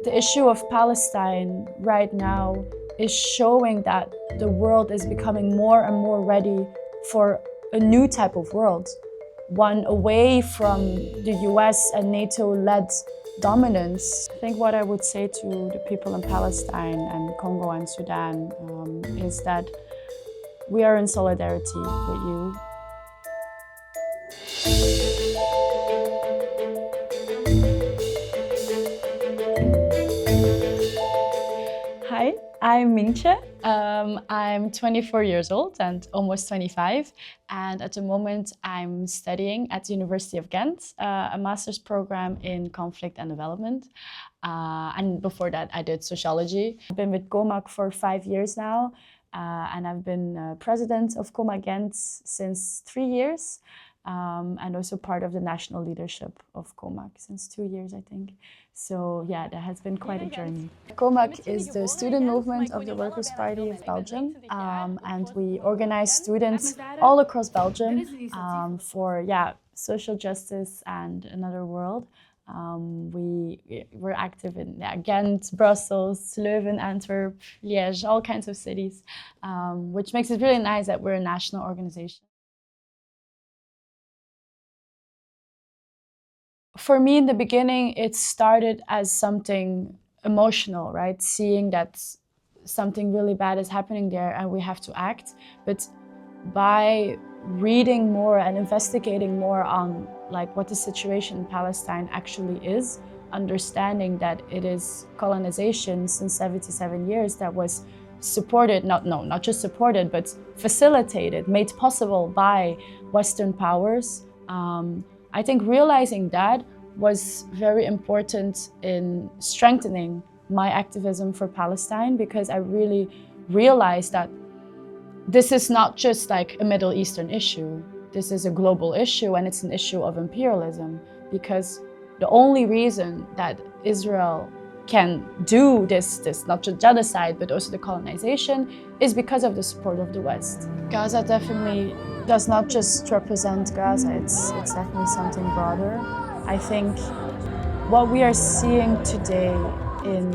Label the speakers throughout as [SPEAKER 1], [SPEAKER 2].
[SPEAKER 1] The issue of Palestine right now is showing that the world is becoming more and more ready for a new type of world, one away from the US and NATO-led dominance. I think what I would say to the people in Palestine and Congo and Sudan is that we are in solidarity with you. Hi, I'm Mingtje. I'm 24 years old and almost 25. And at the moment, I'm studying at the University of Ghent, a master's program in conflict and development. And before that, I did sociology. I've been with COMAC for 5 years now. And I've been president of COMAC Ghent since 3 years. And also part of the national leadership of COMAC since 2 years, I think. So yeah, that has been quite a journey. COMAC is the student movement of the Workers' Party of Belgium. And we organize students all across Belgium for social justice and another world. We're active in Ghent, Brussels, Leuven, Antwerp, Liège, all kinds of cities, which makes it really nice that we're a national organization. For me, in the beginning, it started as something emotional, right? Seeing that something really bad is happening there and we have to act. But by reading more and investigating more on what the situation in Palestine actually is, understanding that it is colonization since 77 years that was supported, not just supported, but facilitated, made possible by Western powers. I think realizing that was very important in strengthening my activism for Palestine, because I really realized that this is not just like a Middle Eastern issue. This is a global issue, and it's an issue of imperialism, because the only reason that Israel can do this not just genocide, but also the colonization, is because of the support of the West. Gaza definitely does not just represent Gaza, it's definitely something broader. I think what we are seeing today in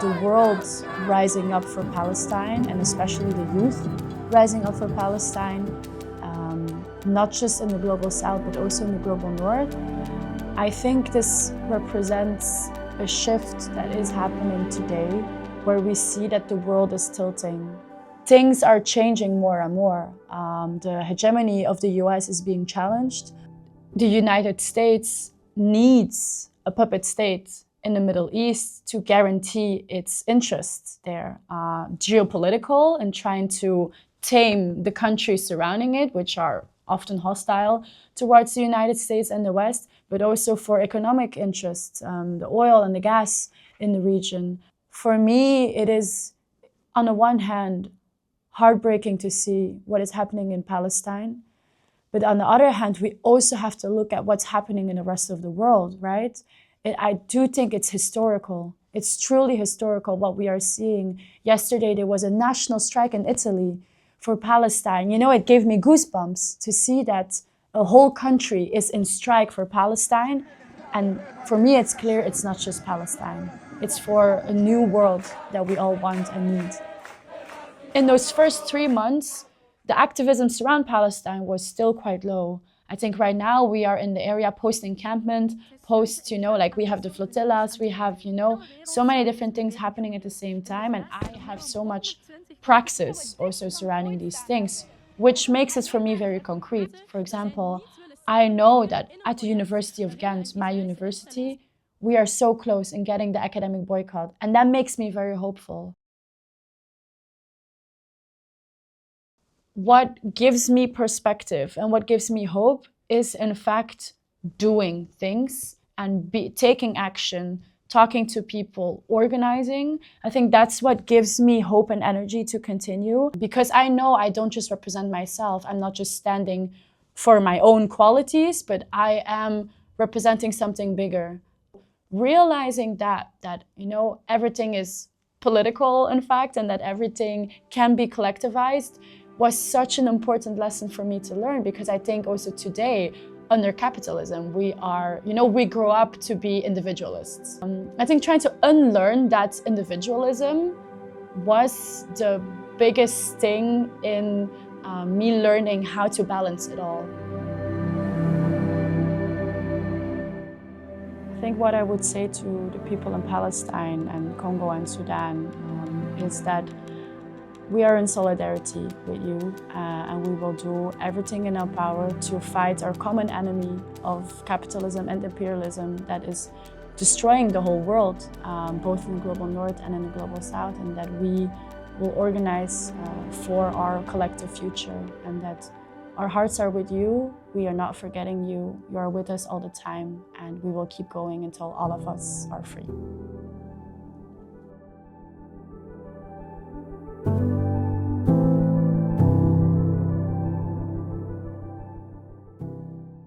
[SPEAKER 1] the world rising up for Palestine, and especially the youth rising up for Palestine, not just in the global south, but also in the global north, I think this represents a shift that is happening today, where we see that the world is tilting. Things are changing more and more. The hegemony of the US is being challenged. The United States needs a puppet state in the Middle East to guarantee its interests there, geopolitical, and trying to tame the countries surrounding it, which are often hostile towards the United States and the West, but also for economic interests, the oil and the gas in the region. For me, it is, on the one hand, heartbreaking to see what is happening in Palestine. But on the other hand, we also have to look at what's happening in the rest of the world, right? I do think it's historical. It's truly historical what we are seeing. Yesterday, there was a national strike in Italy for Palestine. You know, it gave me goosebumps to see that a whole country is in strike for Palestine. And for me, it's clear it's not just Palestine. It's for a new world that we all want and need. In those first 3 months, the activism surround Palestine was still quite low. I think right now we are in the area post-encampment, we have the flotillas, we have, so many different things happening at the same time. And I have so much praxis also surrounding these things, which makes it for me very concrete. For example, I know that at the University of Ghent, my university, we are so close in getting the academic boycott. And that makes me very hopeful. What gives me perspective and what gives me hope is, in fact, doing things and taking action, talking to people, organizing. I think that's what gives me hope and energy to continue, because I know I don't just represent myself. I'm not just standing for my own qualities, but I am representing something bigger. Realizing that everything is political, in fact, and that everything can be collectivized was such an important lesson for me to learn, because I think also today under capitalism. We are, we grow up to be individualists. I think trying to unlearn that individualism was the biggest thing in me learning how to balance it all. I think what I would say to the people in Palestine and Congo and Sudan is that we are in solidarity with you and we will do everything in our power to fight our common enemy of capitalism and imperialism that is destroying the whole world, both in the global north and in the global south, and that we will organize for our collective future, and that our hearts are with you, we are not forgetting you, you are with us all the time, and we will keep going until all of us are free.